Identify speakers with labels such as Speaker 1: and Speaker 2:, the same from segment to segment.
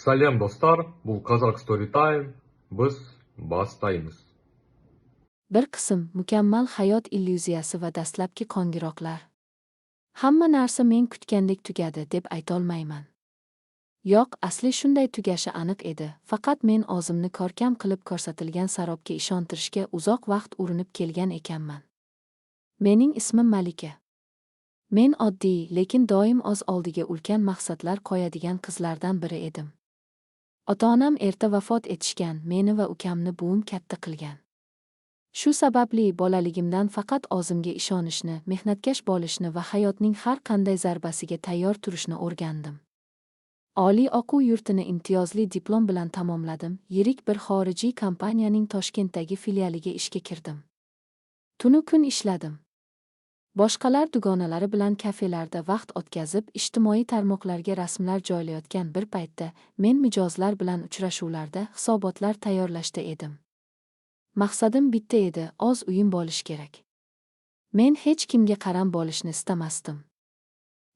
Speaker 1: Salom do'stlar, bu Kazakh Story Time. Biz boshlaymiz.
Speaker 2: Bir qism mukammal hayot illyuziyasi va dastlabki qo'ng'iroqlar. Hamma narsa men kutgandek tugadi deb aytolmayman. Yo'q, asli shunday tugashi aniq edi, faqat men o'zimni ko'rkam qilib ko'rsatilgan sarobga ishontirishga uzoq vaqt urinib kelgan ekanman. Mening ismim Malika. Men oddiy, lekin doim o'z oldiga ulkan maqsadlar qo'yadigan qizlardan biri edim. Ota-onam erta vafot etishgan, meni va ukamni buvim katta qilgan. Shu sababli bolaligimdan faqat o'zimga ishonishni, mehnatkash bo'lishni va hayotning har qanday zarbasiga tayyor turishni o'rgandim. Oliy o'quv yurtini imtiyozli diplom bilan tamomladim. Yirik bir xorijiy kompaniyaning Toshkentdagi filialiga ishga kirdim. Tunu kun ishladim. Boshqalar dugonalari bilan kafelarda vaqt o'tkazib, ijtimoiy tarmoqlarga rasmlar joylayotgan bir paytda men mijozlar bilan uchrashuvlarda hisobotlar tayyorlashda edim. Maqsadim bitta edi, o'z uyim bo'lish kerak. Men hech kimga qaram bo'lishni istamasdim.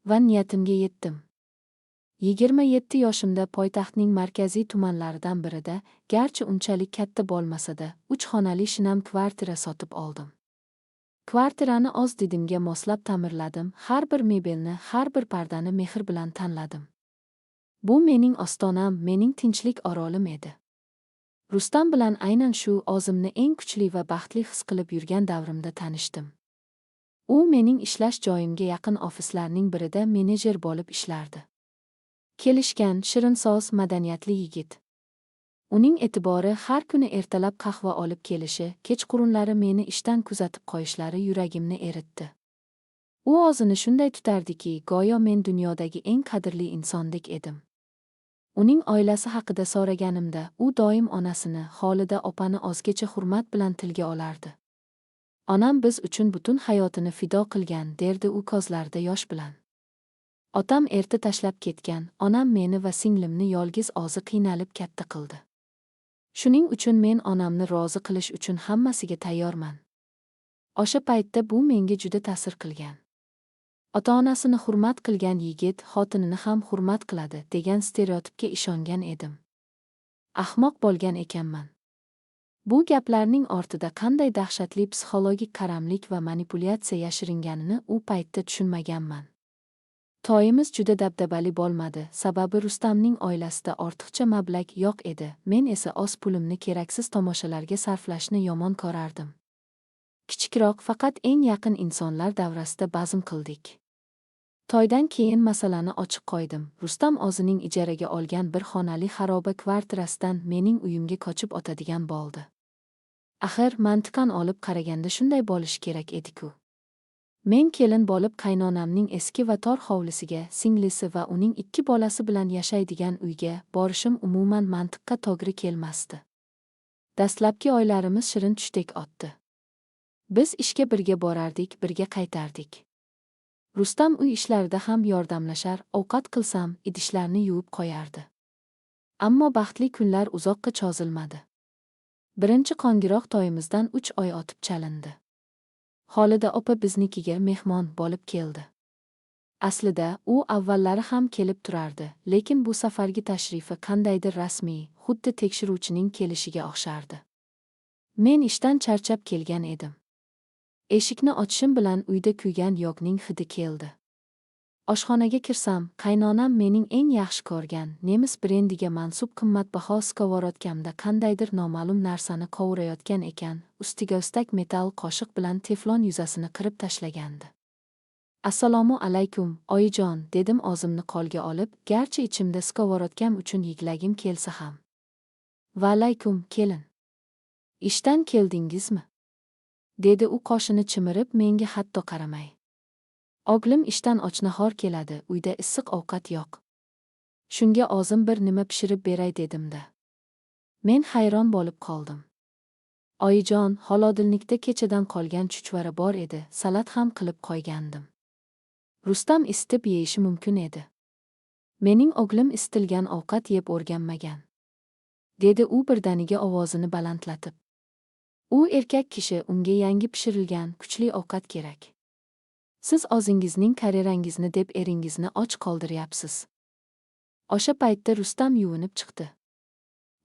Speaker 2: Va niyatimga yetdim. 27 yoshimda poytaxtning markaziy tumanlaridan birida, garchi unchalik katta bo'lmasa-da, 3 xonali shinam kvartira sotib oldim. Kvartirani o'z didimga moslab ta'mirladim, har bir mebelni, har bir pardani mehr bilan tanladim. Bu mening ostonam, mening tinchlik orolim edi. Rustam bilan aynan shu o'zimni eng kuchli va baxtli his qilib yurgan davrimda tanishdim. U mening ishlash joyimga yaqin ofislarning birida menejer bo'lib ishlardi. Kelishgan, shirinso'z, madaniyatli yigit. Uning e'tibori har kuni ertalab qahva olib kelishi, kechqurunlari meni ishdan kuzatib qo'yishlari yuragimni eritdi. U o'zini shunday tutardiki, go'yo men dunyodagi eng qadrli insondek edim. Uning oilasi haqida so'raganimda, u doim onasini, Xolida opani o'zgacha hurmat bilan tilga olardi. Onam biz uchun butun hayotini fido qilgan, derdi u ko'zlarida yosh bilan. Otam erta tashlab ketgan, onam meni va singlimni yolg'iz o'zi qiynalib katta qildi. Shuning uchun men onamni rozi qilish uchun hammasiga tayyorman. O'sha paytda bu menga juda ta'sir qilgan. Ota-onasini hurmat qilgan yigit xotinini ham hurmat qiladi degan stereotipga ishongan edim. Ahmoq bo'lgan ekanman. Bu gaplarning ortida qanday dahshatli psixologik qaramlik va manipulyatsiya yashiringanini u paytda tushunmaganman. To'yimiz juda dabdabali bo'lmadi, sababi Rustamning oilasida ortiqcha mablag' yo'q edi, men esa o'z pulimni keraksiz tomoshalarga sarflashni yomon ko'rardim. Kichikroq, faqat eng yaqin insonlar davrasida bazm qildik. To'ydan keyin masalani ochiq qo'ydim. Rustam o'zining ijaraga olgan bir xonali xaroba kvartirasidan mening uyimga ko'chib o'tadigan bo'ldi. Axir mantiqan olib qaraganda shunday bo'lishi kerak edi-ku. Men kelin bo'lib qaynonamning eski va tor hovlisiga, singlisi va uning 2 bolasi bilan yashaydigan uyga borishim umuman mantiqqa to'g'ri kelmasdi. Dastlabki oylarimiz shirin tushdek o'tdi. Biz ishga birga borardik, birga qaytardik. Rustam uy ishlarida ham yordamlashar, ovqat qilsam, idishlarni yuvib qo'yardi. Ammo baxtli kunlar uzoqqa cho'zilmadi. Birinchi qo'ng'iroq to'yimizdan 3 oy o'tib chalindi. Xolida opa biznikiga mehmon bo'lib keldi. Aslida u avvallari ham kelib turardi, lekin bu safargi tashrifi qandaydir rasmiy, xuddi tekshiruvchining kelishiga o'xshardi. Men ishdan charchab kelgan edim. Eshikni ochishim bilan uyda kuygan yog'ning hidi keldi. Oshxonaga kirsam, qaynonam mening eng yaxshi ko'rgan, nemis brendiga mansub qimmatbaho skоворodkamda qandaydir noma'lum narsani qovurayotgan ekan, ustiga ustak metall qoshiq bilan teflon yuzasini qirib tashlagandi. Assalomu alaykum, oyijon, dedim o'zimni qo'lga olib, garchi ichimda skоворodkam uchun yig'lagim kelsa ham. Va alaykum, kelin. Ishdan keldingizmi? Dedi u qoshini chimirib menga hatto qaramay. O'g'lim ishdan ochnahor keladi, uyda issiq ovqat yo'q. Shunga o'zim bir nima pishirib beray dedimda. Men hayron bo'lib qoldim. Oyijon, holodilnikda kechadan qolgan chuchvara bor edi, salat ham qilib qo'ygandim. Rustam isitib yeyishi mumkin edi. Mening o'g'lim isitilgan ovqat yeb o'rganmagan, dedi u birdaniga ovozini balandlatib. U erkak kishi, unga yangi pishirilgan, kuchli ovqat kerak. Siz o'zingizning karyerangizni deb eringizni och qoldiryapsiz. O'sha paytda Rustam yuvinib chiqdi.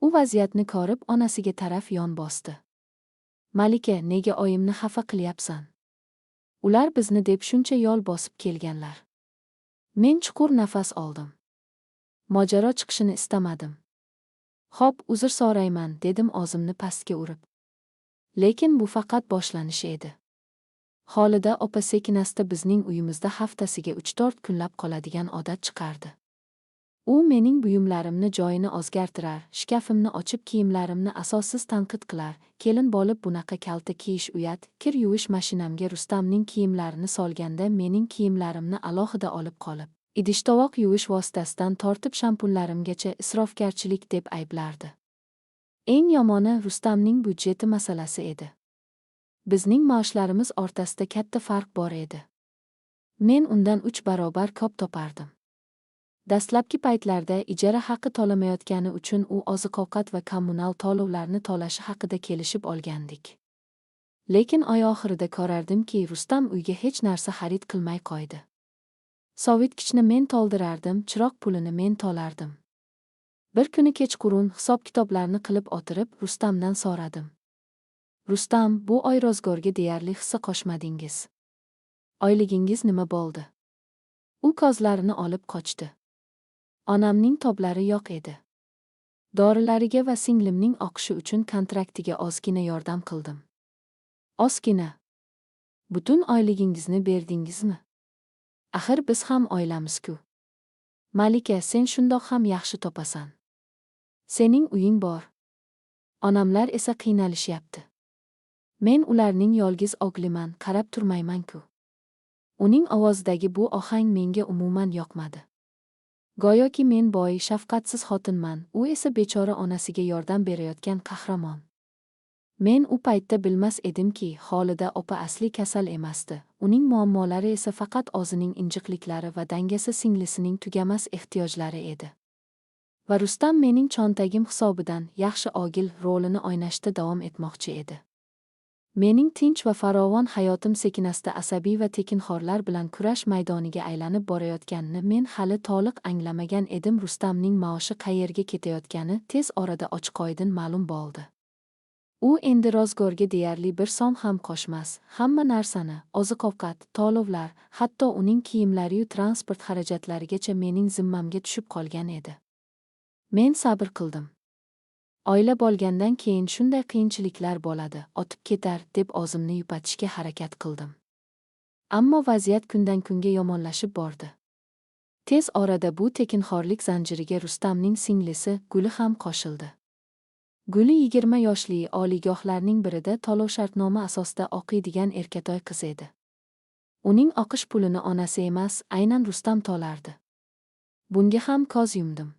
Speaker 2: U vaziyatni ko'rib onasiga taraf yon bosdi. Malika, nega oyimni xafa qilyapsan? Ular bizni deb shuncha yo'l bosib kelganlar. Men chuqur nafas oldim. Mojaro chiqishini istamadim. Xo'p, uzr so'rayman, dedim o'zimni pastga urib. Lekin bu faqat boshlanishi edi. Xolida opa sekinasta bizning uyimizda haftasiga 3-4 kunlab qoladigan odat chiqardi. U mening buyumlarimni joyini o'zgartirar, shkafimni ochib kiyimlarimni asossiz tanqid qilar. Kelin bo'lib bunaqa kalta kiyish uyat. Kir yuvish mashinamga Rustamning kiyimlarini solganda mening kiyimlarimni alohida olib qolib, idish-tovoq yuvish vositasidan tortib shampunlarimgacha isrofgarchilik deb ayblardi. Eng yomoni Rustamning budjeti masalasi edi. Bizning maoshlarimiz o'rtasida katta farq bor edi. Men undan 3 barobar ko'p topardim. Dastlabki paytlarda ijara haqi to'lamayotgani uchun u oziq-ovqat va kommunal to'lovlarni to'lashi haqida kelishib olgandik. Lekin oy oxirida ko'rardimki, Rustam uyga hech narsa xarid qilmay qo'ydi. Sovitkichni men to'ldirardim, chiroq pulini men to'lardim. Bir kuni kechqurun hisob-kitoblarni qilib o'tirib, Rustamdan so'radim. Rustam, bu oy ro'zg'orga deyarli hissa qo'shmadingiz. Oyligingiz nima bo'ldi? U ko'zlarini olib qochdi. Onamning toblari yo'q edi. Dorilariga va singlimning oqishi uchun kontraktiga ozgina yordam qildim. Ozgina. Butun oyligingizni berdingizmi? Axir biz ham oilamiz-ku. Malika, sen shundoq ham yaxshi topasan. Sening uying bor. Onamlar esa qiynalishyapti. Men ularning yolg'iz o'g'liman, qarab turmayman-ku. Uning ovozidagi bu ohang menga umuman yoqmadi. Go'yoki men boy, shafqatsiz xotinman, u esa bechora onasiga yordam berayotgan qahramon. Men u paytda bilmas edimki, Xolida opa asli kasal emasdi. Uning muammolari esa faqat o'zining injiqliklari va dangasa singlisining tugamas ehtiyojlari edi. Va Rustam mening cho'ntagim hisobidan yaxshi o'g'il rolini o'ynashda davom etmoqchi edi. Mening tinch va farovon hayotim sekinasta asabiy va tekinxo'rlar bilan kurash maydoniga aylanib borayotganini men hali to'liq anglamagan edim. Rustamning maoshi qayerga ketayotgani tez orada ochiq-oydin ma'lum bo'ldi. U endi ro'zg'orga deyarli 1 so'm ham qo'shmas, hamma narsani, oziq-ovqat, to'lovlar, hatto uning kiyimlari-yu transport xarajatlarigacha mening zimmamga tushib qolgan edi. Men sabr qildim. Oila bo'lgandan keyin shunday qiyinchiliklar bo'ladi, o'tib ketar deb o'zimni yupatishga harakat qildim. Ammo vaziyat kundan kunga yomonlashib bordi. Tez orada bu tekinxo'rlik zanjiriga Rustamning singlisi Guli ham qo'shildi. Guli 20 yoshli oliygohlarning birida to'lov shartnoma asosida o'qiydigan erkatoy qiz edi. Uning o'qish pulini onasi emas, aynan Rustam to'lardi. Bunga ham ko'z yumdim.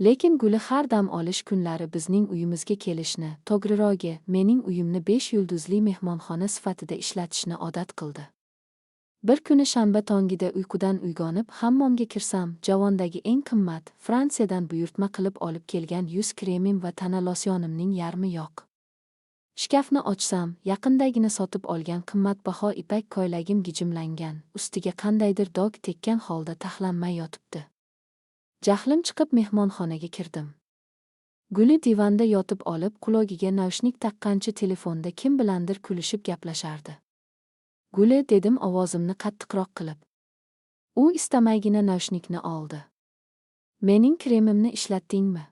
Speaker 2: Lekin Guli har dam olish kunlari bizning uyimizga kelishni, to'g'rirog'i, mening uyimni 5 yulduzli mehmonxona sifatida ishlatishni odat qildi. Bir kuni shanba tongida uyqudan uyg'onib, hammomga kirsam, javondagi eng qimmat, Fransiyadan buyurtma qilib olib kelgan yuz kremim va tana losyonimning yarmi yo'q. Shkafni ochsam, yaqindagina sotib olgan qimmatbaho ipak ko'ylagim gijimlangan, ustiga qandaydir dog' tekkan holda taxlanmay yotibdi. Jahlim chiqib mehmonxonaga kirdim. Guli divanda yotib olib, quloqiga naushnik taqqancha telefonda kim bilandir kulishib gaplashardi. Guli, dedim ovozimni qattiqroq qilib. U istamaygina naushnikni oldi. Mening kremimni ishlatdingmi?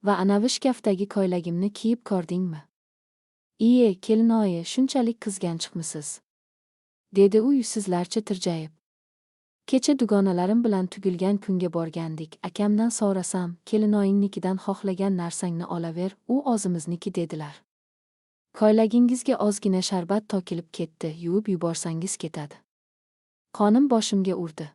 Speaker 2: Va anavi shkafdagi ko'ylagimni kiyib ko'rdingmi? Iye, kelinoyi, shunchalik qizg'anchiqmisiz? Dedi u yuzsizlarcha tirjayib. Kecha dugonalarim bilan tugilgan kunga borgandik. Akamdan so'rasam, kelinoyingnikidan xohlagan narsangni olaver, u o'zimizniki dedilar. Ko'ylagingizga ozgina sharbat to'kilib ketdi, yuvib yuborsangiz ketadi. Qonim boshimga urdi.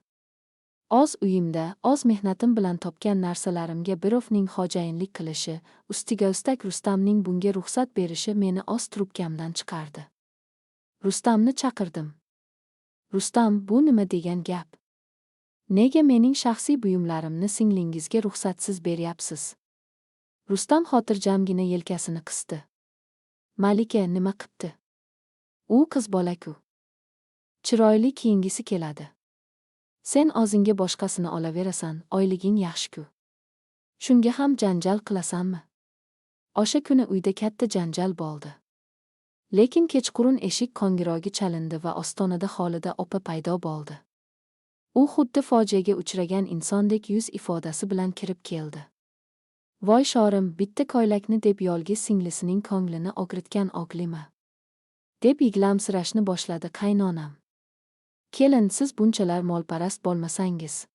Speaker 2: Oz uyimda, oz mehnatim bilan topgan narsalarimga birovning xo'jayinlik qilishi, ustiga ustak Rustamning bunga ruxsat berishi meni oz trubkamdan chiqardi. Rustamni chaqirdim. Rustam, bu nima degan gap? Nega mening shaxsiy buyumlarimni singlingizga ruxsatsiz beryapsiz? Rustam xotirjamgina yelkasini qisdi. Malika nima qipti? U qiz bola-ku. Chiroyli kiyingisi keladi. Sen og'zingga boshqasini olaverasan, oyliging yaxshi-ku. Shunga ham janjal qilasanmi? O'sha kuni uyda katta janjal bo'ldi. Lekin kechqurun eshik qo'ng'irog'i chalindi va ostonada Xolida opa paydo bo'ldi. U xuddi fojiaga uchragan insondek yuz ifodasi bilan kirib keldi. Voy shorim, bitta ko'ylakni deb yolg'iz singlisining ko'nglini og'ritgan oqlima, deb yig'lamsirashni boshladi qaynonam. Kelin, siz bunchalar molparast bo'lmasangiz.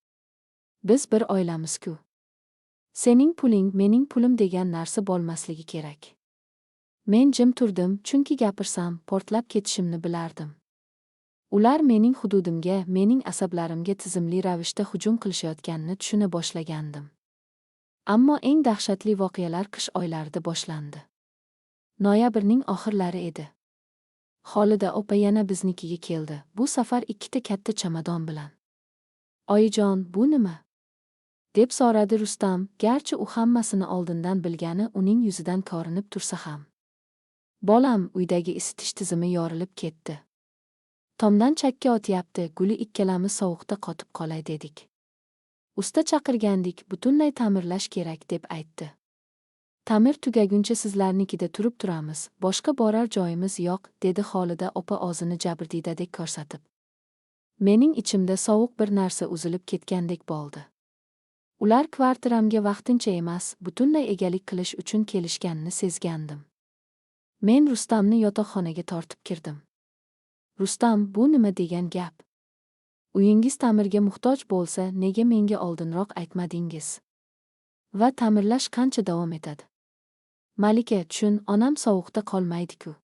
Speaker 2: Biz bir oilamiz-ku. Sening puling mening pulim degan narsa bo'lmasligi kerak. Men jim turdim, chunki gapirsam portlab ketishimni bilardim. Ular mening hududimga, mening asablarimga tizimli ravishda hujum qilishayotganini tushuna boshlagandim. Ammo eng dahshatli voqealar qish oylarida boshlandi. Noyabrning oxirlari edi. Xolida opa yana biznikiga keldi, bu safar ikkita katta chamadon bilan. Oyijon, bu nima? Deb so'radi Rustam, garchi u hammasini oldindan bilgani uning yuzidan ko'rinib tursa ham. Bolam, uydagi isitish tizimi yorilib ketdi. Tomdan chakka o'tyapti, Guli ikkalamiz sovuqda qotib qolay dedik. Usta chaqirgandik, butunlay ta'mirlash kerak deb aytdi. Ta'mir tugaguncha sizlarnikida turib turamiz, boshqa borar joyimiz yo'q, dedi Xolida opa o'zini jabrdiydadek ko'rsatib. Mening ichimda sovuq bir narsa uzilib ketgandek bo'ldi. Ular kvartiramga vaqtincha emas, butunlay egalik qilish uchun kelishganini sezgandim. Men Rustamni yotoqxonaga tortib kirdim. Rustam, bu nima degan gap? Uyingiz ta'mirga muhtoj bo'lsa, nega menga oldinroq aytmadingiz? Va ta'mirlash qancha davom etadi? Malika, tushun, onam sovuqda qolmaydi-ku.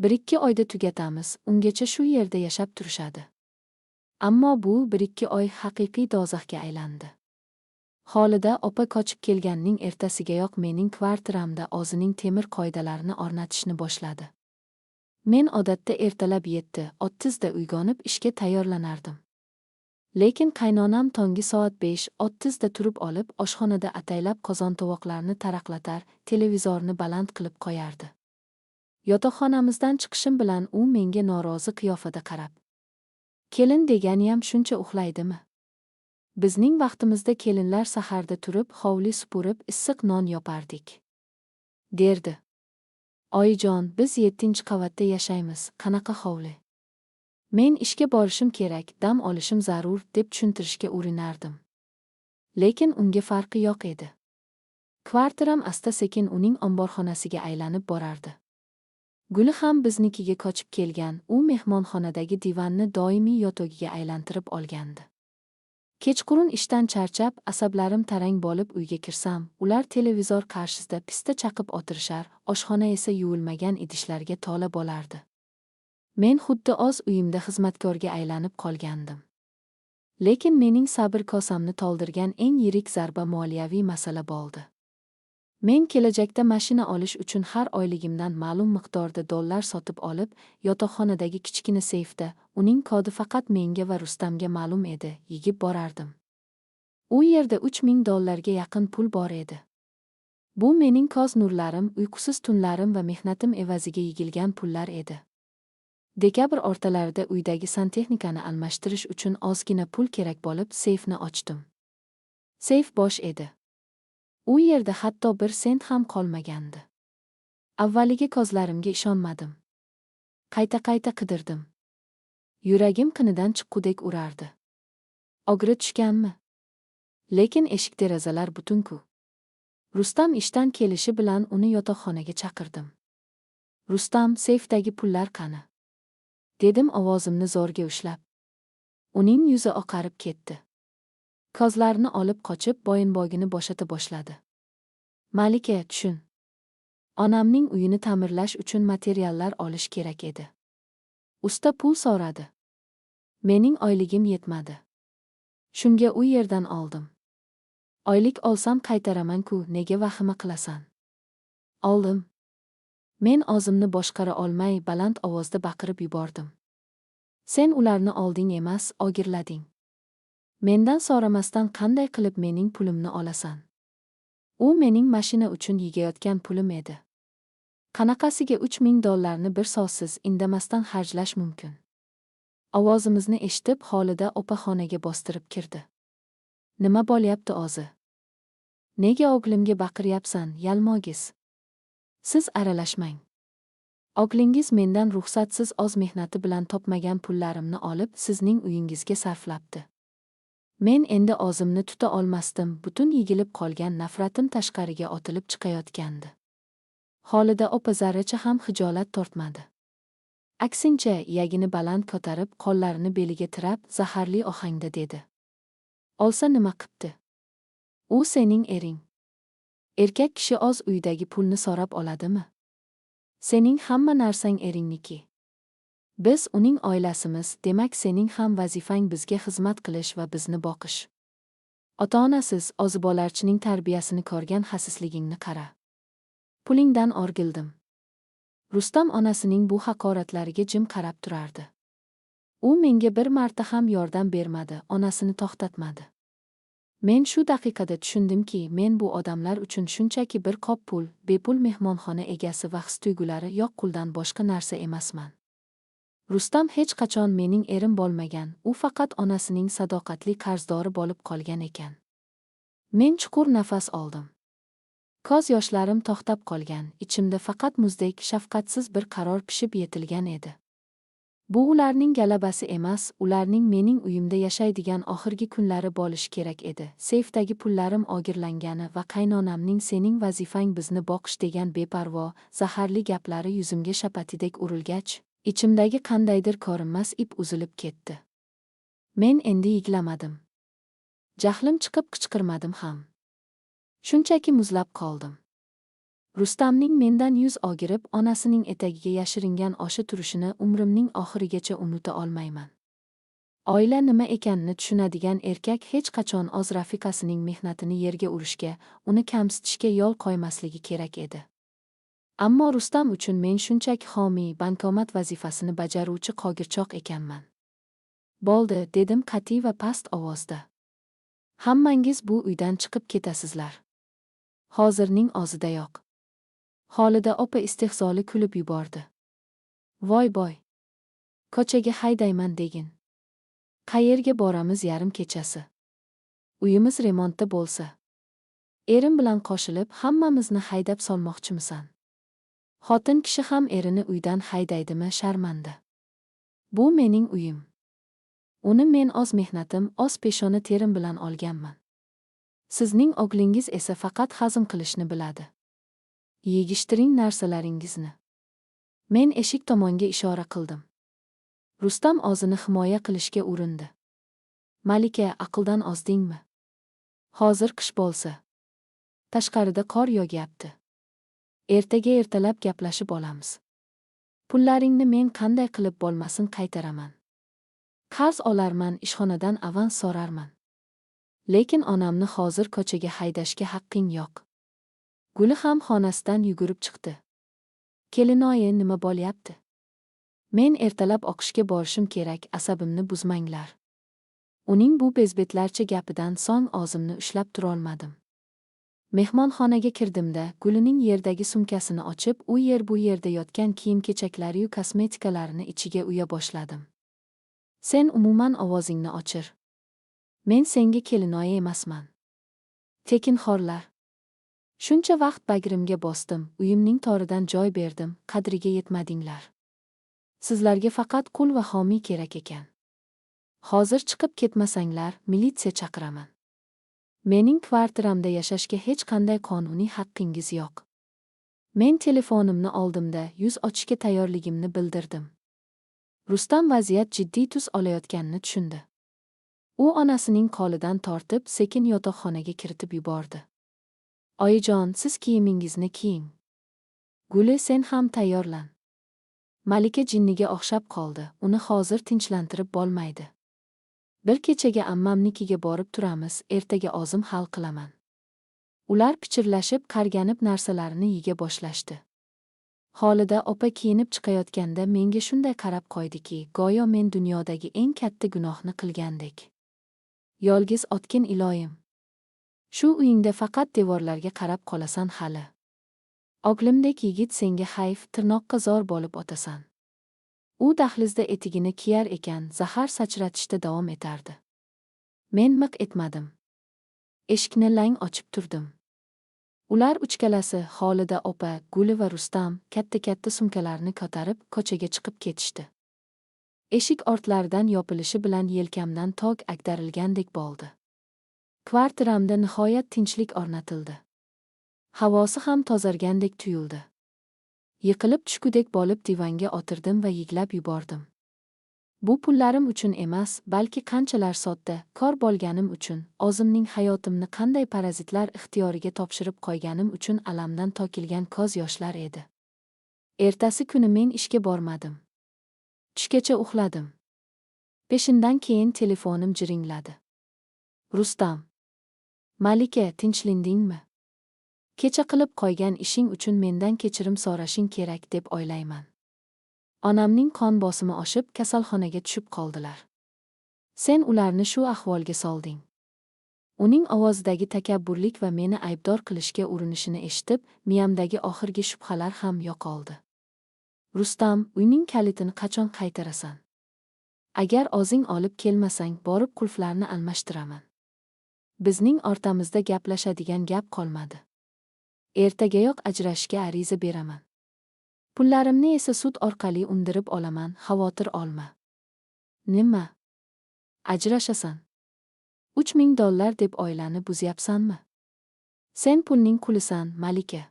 Speaker 2: 1-2 oyda tugatamiz, ungacha shu yerda yashab turishadi. Ammo bu 1-2 oy haqiqiy do'zaxga aylandi. Xolida opa qochib kelganning ertasigayoq mening kvartiramda o'zining temir qoidalarini o'rnatishni boshladi. Men odatda ertalab 7:30 da uyg'onib ishga tayyorlanardim. Lekin qaynonam tongi soat 5:30 da turib olib, oshxonada ataylab qozon tovoqlarni taraqlatar, televizorni baland qilib qo'yardi. Yotoqxonamizdan chiqishim bilan u menga norozi qiyofada qarab: "Kelin deganiyam shuncha uxlaydimi? Bizning vaqtimizda kelinlar saharda turib, hovli supurib, issiq non yopardik", derdi. "Oyijon, biz 7-qavatda yashaymiz, qanaqa hovli? Men ishga borishim kerak, dam olishim zarur", deb tushuntirishga urinardim. Lekin unga farqi yo'q edi. Kvartiram asta-sekin uning omborxonasiga aylanib borardi. Guli ham biznikiga qochib kelgan, u mehmonxonadagi divanni doimiy yotog'iga aylantirib olgandi. Kechqurun ishdan charchab, asablarim tarang bo'lib uyga kirsam, ular televizor qarshisida pista chaqib o'tirishar, oshxona esa yuvilmagan idishlarga to'la bo'lardi. Men xuddi o'z uyimda xizmatkorga aylanib qolgandim. Lekin mening sabr kosamni to'ldirgan eng yirik zarba moliyaviy masala bo'ldi. Men kelajakda mashina olish uchun har oyligimdan ma'lum miqdorda dollar sotib olib, yotoqxonadagi kichkina seyfda, uning kodi faqat menga va Rustamga ma'lum edi, yigib borardim. U yerda $3000 yaqin pul bor edi. Bu mening ko'z nurlarim, uyqusiz tunlarim va mehnatim evaziga yigilgan pullar edi. Dekabr o'rtalarida uydagi santexnikani almashtirish uchun ozgina pul kerak bo'lib, seyfni ochdim. Seyf bo'sh edi. U yerda hatto 1 sent ham qolmagandi. Avvaliga ko'zlarimga ishonmadim. Qayta-qayta qidirdim. Yuragim qinidan chiqqudek urardi. Og'ri tushganmi? Lekin eshik derazalar butun-ku. Rustam ishdan kelishi bilan uni yotoqxonaga chaqirdim. "Rustam, seyfdagi pullar qani?" dedim ovozimni zo'rga ushlab. Uning yuzi oqarib ketdi. Ko'zlarini olib qochib, bo'yinbog'ini bo'shata boshladi. "Malika, tushun. Onamning uyini ta'mirlash uchun materiallar olish kerak edi. Usta pul so'radi. Mening oyligim yetmadi. Shunga u yerdan oldim. Oylik olsam qaytaraman-ku, nega vahima qilasan?" "Oldim." Men o'zimni boshqara olmay baland ovozda baqirib yubordim. "Sen ularni olding emas, o'g'irlading. Mendan so'ramasdan qanday qilib mening pulimni olasan? U mening mashina uchun yigayotgan pulim edi. Qanaqasiga $3000 bir so'zsiz, indamasdan xarjlash mumkin? Ovozimizni eshitib Xolida opa xonaga bostirib kirdi. Nima bo'lyapti o'zi? Nega o'g'limga baqiryapsan, yalmogiz? Siz aralashmang. O'g'lingiz mendan ruxsatsiz o'z mehnati bilan topmagan pullarimni olib sizning uyingizga sarflabdi. Men endi o'zimni tuta olmasdim, butun yigilib qolgan nafratim tashqariga otilib chiqayotgandi. Xolida opa zarracha ham xijolat tortmadi. Aksincha, iyagini baland ko'tarib, qo'llarini beliga tirab, zaharli ohangda dedi. Olsa nima qipti? U sening ering. Erkak kishi o'z uydagi pulni so'rab oladimi? Sening hamma narsang eringniki. Biz uning oilasimiz, demak sening ham vazifang bizga xizmat qilish va bizni boqish. Ota-onasiz, o'zibolarchining tarbiyasini ko'rgan xasisligingni qara. Pulingdan o'rgildim. Rustam onasining bu haqoratlariga jim qarab turardi. U menga bir marta ham yordam bermadi, onasini to'xtatmadi. Men shu daqiqada tushundimki, men bu odamlar uchun shunchaki bir qop pul, bepul mehmonxona egasi va his-tuyg'ulari yo'q quldan boshqa narsa emasman. Rustam hech qachon mening erim bo'lmagan, u faqat onasining sadoqatli qarzdori bo'lib qolgan ekan. Men chuqur nafas oldim. Ko'z yoshlarim to'xtab qolgan, ichimda faqat muzdek, shafqatsiz bir qaror pishib yetilgan edi. Bu ularning galabasi emas, ularning mening uyimda yashaydigan oxirgi kunlari bo'lishi kerak edi. Seyfdagi pullarim o'g'irlangani va qaynonamning sening vazifang bizni boqish degan beparvo, zaharli gaplari yuzimga shapatidek urilgach, ichimdagi qandaydir ko'rinmas ip uzilib ketdi. Men endi yiglamadim. Jahlim chiqib qichqirmadim ham. Shunchaki muzlab qoldim. Rustamning mendan yuz o'girib, onasining etagiga yashiringan oshi turishini umrimning oxirigacha unuta olmayman. Oila nima ekanini tushunadigan erkak hech qachon o'z rafiqasining mehnatini yerga urishga, uni kamsitishga yo'l qo'ymasligi kerak edi. Ammo Rustam uchun men shunchaki homiy, bankomat vazifasini bajaruvchi qo'g'irchoq ekanman. Bo'ldi, dedim qat'iy va past ovozda. Hammangiz bu uydan chiqib ketasizlar. Hozirning o'zidayoq. Xolida opa istehzoli kulib yubordi. Voy boy. Ko'chaga haydayman degin. Qayerga boramiz yarim kechasi? Uyimiz remontda bo'lsa. Erim bilan qo'shilib hammamizni haydab solmoqchimisan? Xotin kishi ham erini uydan haydaydimi sharmanda? Bu mening uyim. Uni men o'z mehnatim, o'z peshona terim bilan olganman. Sizning o'g'lingiz esa faqat hazm qilishni biladi. Yegishtiring narsalaringizni. Men eshik tomonga ishora qildim. Rustam o'zini himoya qilishga urindi. Malika, aqldan ozdingmi? Hozir qish bo'lsa. Tashqarida qor yog'yapti. Ertaga ertalab gaplashib olamiz. Pullaringni men qanday qilib bo'lmasin qaytaraman. Qarz olarman, ishxonadan avans so'rarman. Lekin onamni hozir ko'chaga haydashga haqqing yo'q. Guli ham xonasidan yugurib chiqdi. Kelinoyi, nima bo'lyapti? Men ertalab o'qishga borishim kerak, asabimni buzmanglar. Uning bu bezbetlarcha gapidan so'ng o'zimni ushlab turolmadim. Mehmonxonaga kirdimda, Gulining yerdagi sumkasini ochib, u bu yerda yotgan kiyim-kechaklari-yu kosmetikalarini ichiga uya boshladim. Sen umuman ovozingni o'chir. Men senga kelinoyi emasman. Tekinxo'rlar. Shuncha vaqt bagrimga bosdim, uyimning toridan joy berdim, qadriga yetmadinglar. Sizlarga faqat qul va homiy kerak ekan. Hozir chiqib ketmasanglar, militsiya chaqiraman. Mening kvartiramda yashashga hech qanday qonuniy haqqingiz yo'q. Men telefonimni oldimda, yuz ochishga tayyorligimni bildirdim. Rustam vaziyat jiddiy tus olayotganini tushundi. U onasining qo'lidan tortib, sekin yotoqxonaga kiritib yubordi. Oyijon, siz kiyimingizni kiying. Guli, sen ham tayyorlan. Malika jinniga o'xshab qoldi, uni hozir tinchlantirib bo'lmaydi. Bir kechaga ammamnikiga borib turamiz, ertaga o'zim hal qilaman. Ular pichirlashib, qarganib narsalarini yiga boshlashdi. Xolida opa kiyinib chiqayotganda menga shunday qarab qo'ydiki, go'yo men dunyodagi eng katta gunohni qilgandek. Yolg'iz otgin iloyim. Shu uyingda faqat devorlarga qarab qolasan hali. O'g'limdek yigit senga hayf, tirnoqqa zor bo'lib o'tasan. U dahlizda etigini kiyar ekan, zahar sachratishda davom etardi. Men miq etmadim. Eshikni lang ochib turdim. Ular uchkalasi, Xolida opa, Guli va Rustam, katta-katta sumkalarni ko'tarib ko'chaga chiqib ketishdi. Eshik ortlaridan yopilishi bilan yelkamdan tog agdarilgandek bo'ldi. Kvartiramda nihoyat tinchlik o'rnatildi. Havosi ham tozargandek tuyuldi. Yiqilib tushgudek bo'lib divanga o'tirdim va yiglab yubordim. Bu pullarim uchun emas, balki qanchalar sodda, kor bo'lganim uchun, o'zimning hayotimni qanday parazitlar ixtiyoriga topshirib qo'yganim uchun alamdan to'kilgan ko'z yoshlar edi. Ertasi kuni men ishga bormadim. Tushgacha uxladim. Peshindan keyin telefonim jiringladi. Rustam. Malika, tinchlindingmi? Kecha qilib qo'ygan ishing uchun mendan kechirim so'rashing kerak deb o'ylayman. Onamning qon bosimi oshib, kasalxonaga tushib qoldilar. Sen ularni shu ahvolga solding. Uning ovozidagi takabburlik va meni aybdor qilishga urinishini eshitib, miyamdagi oxirgi shubhalar ham yo'qoldi. Rustam, uyning kalitini qachon qaytarasan? Agar o'zing olib kelmasang, borib qulflarni almashtiraman. Bizning o'rtamizda gaplashadigan gap qolmadi. Ertagayoq ajrashishga ariza beraman. Pullarimni esa sud orqali undirib olaman, xavotir olma. Nima? Ajrashasan? $3000 deb oilani buzyapsanmi? Sen pulning qulisan, Malika.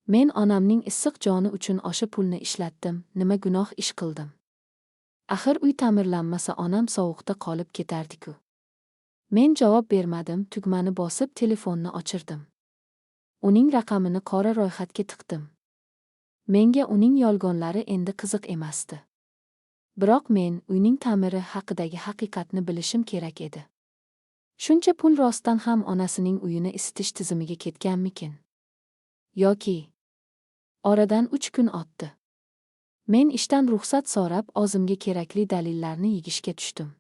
Speaker 2: Men onamning issiq joni uchun o'sha pulni ishlatdim, nima gunoh ish qildim? Axir uy ta'mirlanmasa onam sovuqda qolib ketardi-ku. Men javob bermadim, tugmani bosib telefonni o'chirdim. Uning raqamini qora ro'yxatga tiqdim. Menga uning yolg'onlari endi qiziq emasdi. Biroq men uyning ta'miri haqidagi haqiqatni bilishim kerak edi. Shuncha pul rostdan ham onasining uyini isitish tizimiga ketganmikin? Yoki oradan 3 kun o'tdi. Men ishdan ruxsat so'rab, o'zimga kerakli dalillarni yig'ishga tushdim.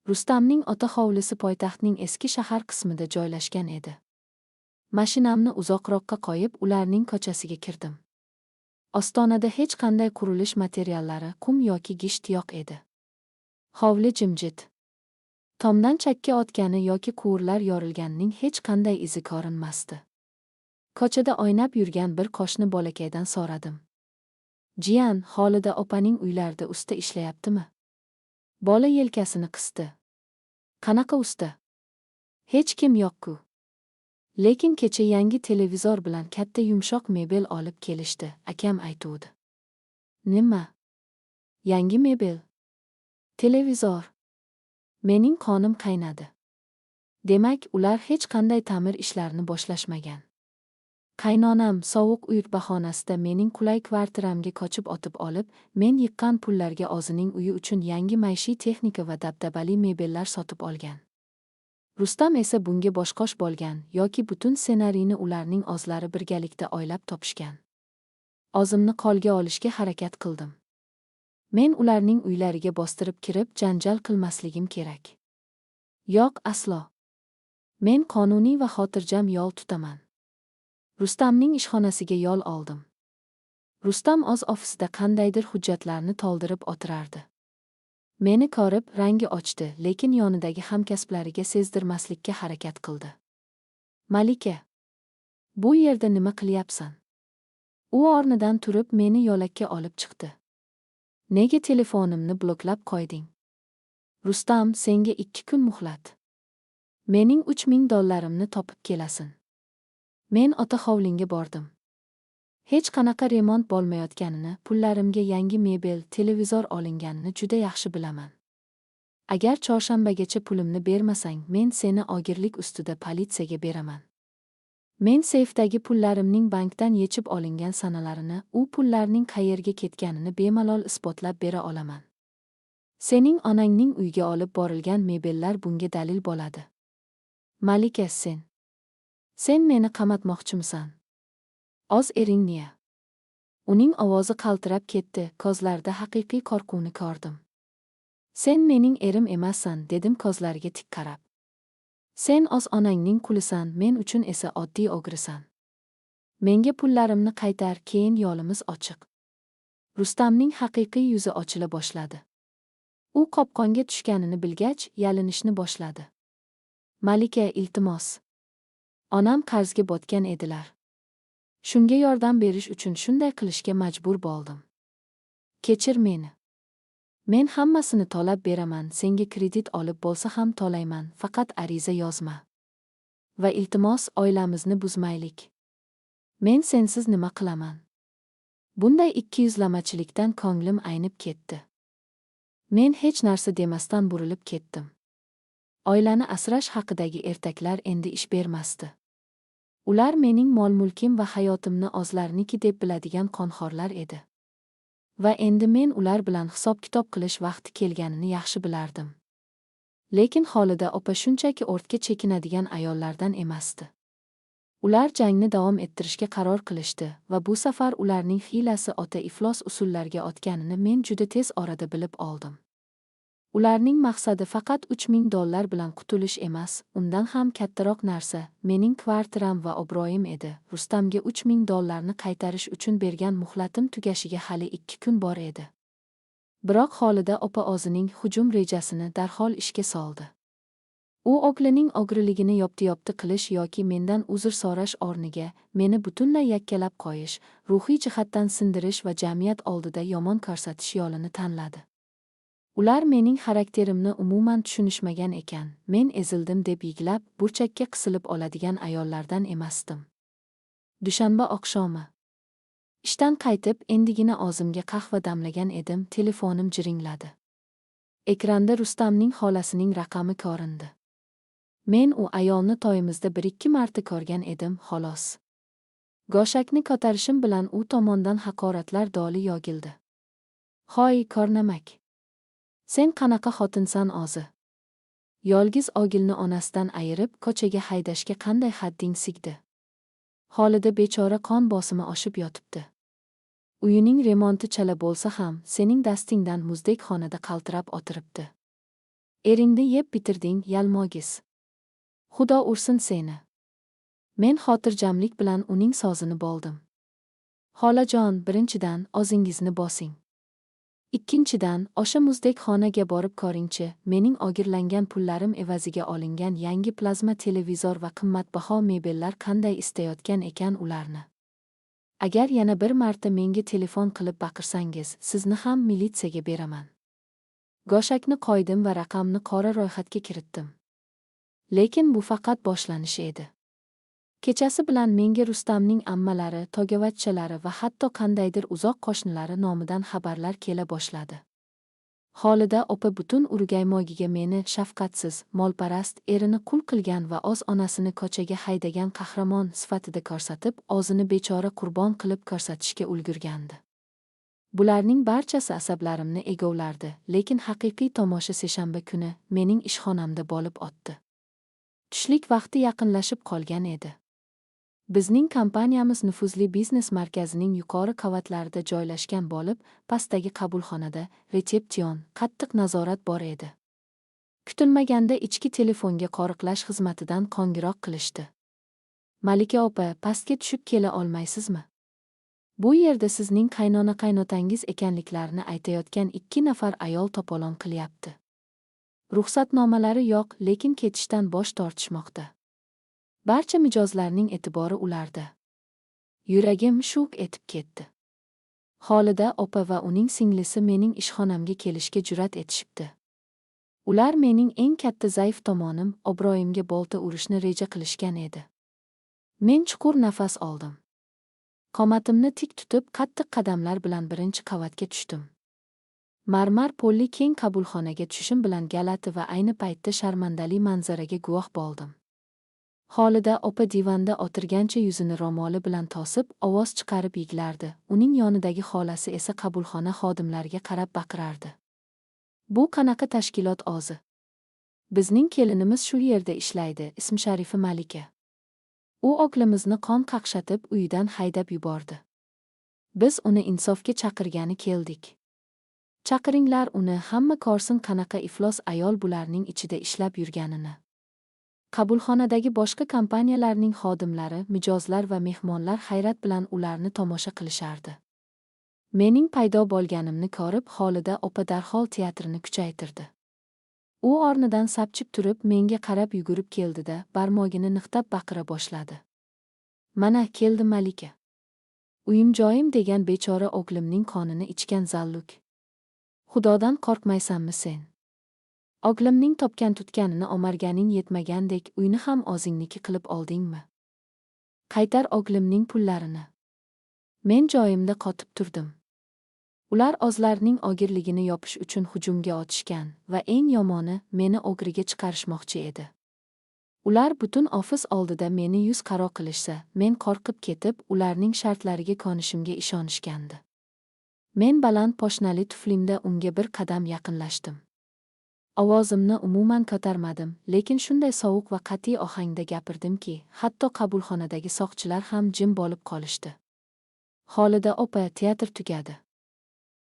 Speaker 2: Rustamning ota hovlisi poytaxtning eski shahar qismida joylashgan edi. Mashinamni uzoqroqqa qo'yib, ularning ko'chasiga kirdim. Ostonada hech qanday qurilish materiallari, qum yoki gisht yo'q edi. Hovli jimjit. Tomdan chakka o'tgani yoki quvurlar yorilganining hech qanday izi ko'rinmasdi. Ko'chada o'ynab yurgan bir qo'shni bolakaydan so'radim. Jiyan, Xolida opaning uylarida usta ishlayaptimi? Bola yelkasini qisdi. Qanaqa usta? Hech kim yo'q-ku. Lekin kecha yangi televizor bilan katta yumshoq mebel olib kelishdi, akam aytuvdi. Nima? Yangi mebel? Televizor. Mening qonim qaynadi. Demak, ular hech qanday ta'mir ishlarini boshlashmagan. Qaynonam sovuq uy bahonasida mening qulay kvartiramga qochib o'tib olib, men yiqqan pullarga o'zining uyi uchun yangi maishiy texnika va dabdabali mebellar sotib olgan. Rustam esa bunga boshqosh bo'lgan yoki butun ssenariyni ularning o'zlari birgalikda o'ylab topishgan. O'zimni qo'lga olishga harakat qildim. Men ularning uylariga bostirib kirib, janjal qilmasligim kerak. Yo'q, aslo. Men qonuniy va xotirjam yo'l tutaman. Rustamning ishxonasiga yo'l oldim. Rustam o'z ofisida qandaydir hujjatlarni to'ldirib o'tirardi. Meni ko'rib rangi ochdi, lekin yonidagi hamkasblariga sezdirmaslikka harakat qildi. Malika, bu yerda nima qilyapsan? U o'rnidan turib meni yo'lakka olib chiqdi. Nega telefonimni bloklab qo'yding? Rustam, senga 2 kun muhlat. Mening $3000 topib kelasin. Men ota hovlinga bordim. Hech qanaqa remont bo'lmayotganini, pullarimga yangi mebel, televizor olinganini juda yaxshi bilaman. Agar chorshanbagacha pulimni bermasang, men seni ogirlik ustida politsiyaga beraman. Men seyfdagi pullarimning bankdan yechib olingan sanalarini, u pullarning qayerga ketganini bemalol isbotlab bera olaman. Sening onangning uyga olib borilgan mebellar bunga dalil bo'ladi. Malika, sen meni qamatmoqchimisan? O'z eringni. Uning ovozi qaltirab ketdi, ko'zlarida haqiqiy qo'rquvni ko'rdim. Sen mening erim emassan, dedim ko'zlariga tik qarab. Sen o'z onangning qulisan, men uchun esa oddiy o'g'risan. Menga pullarimni qaytar, keyin yo'limiz ochiq. Rustamning haqiqiy yuzi ochila boshladi. U qopqonga tushganini bilgach, yalinishni boshladi. Malika, iltimos. Onam qarzga botgan edilar. Shunga yordam berish uchun shunday qilishga majbur bo'ldim. Kechir meni. Men hammasini to'lab beraman, senga kredit olib bo'lsa ham to'layman, faqat ariza yozma. Va iltimos, oilamizni buzmaylik. Men sensiz nima qilaman? Bunday ikkiyuzlamachilikdan ko'nglim aynib ketdi. Men hech narsa demasdan burilib ketdim. Oilani asrash haqidagi ertaklar endi ish bermasdi. Ular mening mol-mulkim va hayotimni o'zlariniki deb biladigan qonxo'rlar edi. Va endi men ular bilan hisob-kitob qilish vaqti kelganini yaxshi bilardim. Lekin Xolida opa shunchaki ortga chekinadigan ayollardan emasdi. Ular jangni davom ettirishga qaror qilishdi va bu safar ularning hiylasi ota iflos usullarga o'tganini men juda tez orada bilib oldim. Ularning maqsadi faqat $3000 bilan qutulish emas, undan ham kattaroq narsa mening kvartiram va obro'yim edi. Rustamga $3000 ni qaytarish uchun bergan muhlatim tugashiga hali 2 kun bor edi. Biroq Xolida opa o'zining hujum rejasini darhol ishga soldi. U o'g'lining o'g'riligini yopti-yopti qilish yoki mendan uzr so'rash o'rniga meni butunlay yakkalab qo'yish, ruhiy jihatdan sindirish va jamiyat oldida yomon ko'rsatish yo'lini tanladi. Ular mening xarakterimni umuman tushunishmagan ekan, men ezildim deb yiglab, burchakka qisilib oladigan ayollardan emasdim. Dushanba oqshomi. Ishdan qaytib, endigina og'zimga qahva damlagan edim, telefonim jiringladi. Ekranda Rustamning xolasining raqami ko'rindi. Men u ayolni to'yimizda 1-2 marta ko'rgan edim, xolos. Go'shakni ko'tarishim bilan u tomondan haqoratlar doli yog'ildi. Hoy, ko'rnamak. Sen qanaqa xotinsan o'zi? Yolg'iz o'g'ilni onasidan ayirib, ko'chaga haydashga qanday hadding sigdi? Xolida bechora qon bosimi oshib yotibdi. Uyining remonti chala bo'lsa ham, sening dastingdan muzdek xonada qaltirab o'tiribdi. Eringni yeb bitirding, yalmogiz. Xudo ursin seni. Men xotirjamlik bilan uning sozini bo'ldim. Xolajon, birinchidan, o'zingizni bosing. Ikkinchidan, o'sha muzdek xonaga borib ko'ringchi, mening o'g'irlangan pullarim evaziga olingan yangi plazma televizor va qimmatbaho mebellar qanday istayotgan ekan ularni. Agar yana bir marta menga telefon qilib baqirsangiz, sizni ham militsiyaga beraman. Go'shakni qo'ydim va raqamni qora ro'yxatga kiritdim. Lekin bu faqat boshlanishi edi. Kechasi bilan menga Rustamning ammalari, tog'avachchalari va hatto qandaydir uzoq qo'shnilari nomidan xabarlar kela boshladi. Xolida opa butun Urugaymogiga meni shafqatsiz, molparast, erini qul qilgan va o'z onasini ko'chaga haydagan qahramon sifatida ko'rsatib, o'zini bechora qurbon qilib ko'rsatishga ulgurgandi. Bularning barchasi asablarimni egovlardi, lekin haqiqiy tomosha seshanba kuni mening ishxonamda bo'lib o'tdi. Tushlik vaqti yaqinlashib qolgan edi. Bizning kompaniyamiz nufuzli biznes markazining yuqori qavatlarida joylashgan bo'lib, pastdagi qabulxonada resepsion, qattiq nazorat bor edi. Kutilmaganda ichki telefonga qo'riqlash xizmatidan qo'ng'iroq qilishdi. Malika opa, pastga tushib kela olmaysizmi? Bu yerda sizning qaynona-qaynotangiz ekanliklarini aytayotgan 2 nafar ayol to'polon qilyapti. Ruxsatnomalari yo'q, lekin ketishdan bosh tortishmoqda. Barcha mijozlarning e'tibori ularda. Yuragim shuk etib ketdi. Xolida opa va uning singlisi mening ishxonamga kelishga jur'at etishibdi. Ular mening eng katta zaif tomonim, obro'yimga bolta urishni reja qilishgan edi. Men chuqur nafas oldim. Qomatimni tik tutib, qattiq qadamlar bilan birinchi qavatga tushdim. Marmar polli keng qabulxonaga tushishim bilan galati va ayni paytda sharmandali manzaraga guvoh bo'ldim. Xolida opa divanda o'tirgancha yuzini ro'moli bilan to'sib, ovoz chiqarib yiglardi. Uning yonidagi xolasi esa qabulxona xodimlariga qarab baqirardi. Bu qanaqa tashkilot o'zi? Bizning kelinimiz shu yerda ishlaydi, ism-sharifi Malika. U o'g'limizni qon qaqshatib uyidan haydab yubordi. Biz uni insofga chaqirgani keldik. Chaqiringlar uni, hamma ko'rsin qanaqa iflos ayol bularning ichida ishlab yurganini. Qabulxonadagi boshqa kompaniyalarning xodimlari, mijozlar va mehmonlar hayrat bilan ularni tomosha qilishardi. Mening paydo bo'lganimni ko'rib, Xolida opa darhol teatrni kuchaytirdi. U o'rnidan sapchib turib, menga qarab yugurib keldi-da, barmog'ini niqtab baqira boshladi. Mana keldi Malika. Uyim-joyim degan bechora o'g'limning qonini ichgan zalluk. Xudodan qo'rqmaysanmi sen? O'g'limning topgan-tutganini omarganing yetmagandek, uyni ham o'zingniki qilib oldingmi? Qaytar o'g'limning pullarini. Men joyimda qotib turdim. Ular o'zlarining o'g'irligini yopish uchun hujumga o'tishgan va eng yomoni meni o'g'riga chiqarishmoqchi edi. Ular butun ofis oldida meni yuz qaro qilishsa, men qo'rqib ketib, ularning shartlariga ko'nishimga ishonishgandi. Men baland poshnali tuflimda unga bir qadam yaqinlashdim. Ovozimni umuman ko'tarmadim, lekin shunday sovuq va qat'iy ohangda gapirdimki, hatto qabulxonadagi soqchilar ham jim bo'lib qolishdi. Xolida opa, teatr tugadi.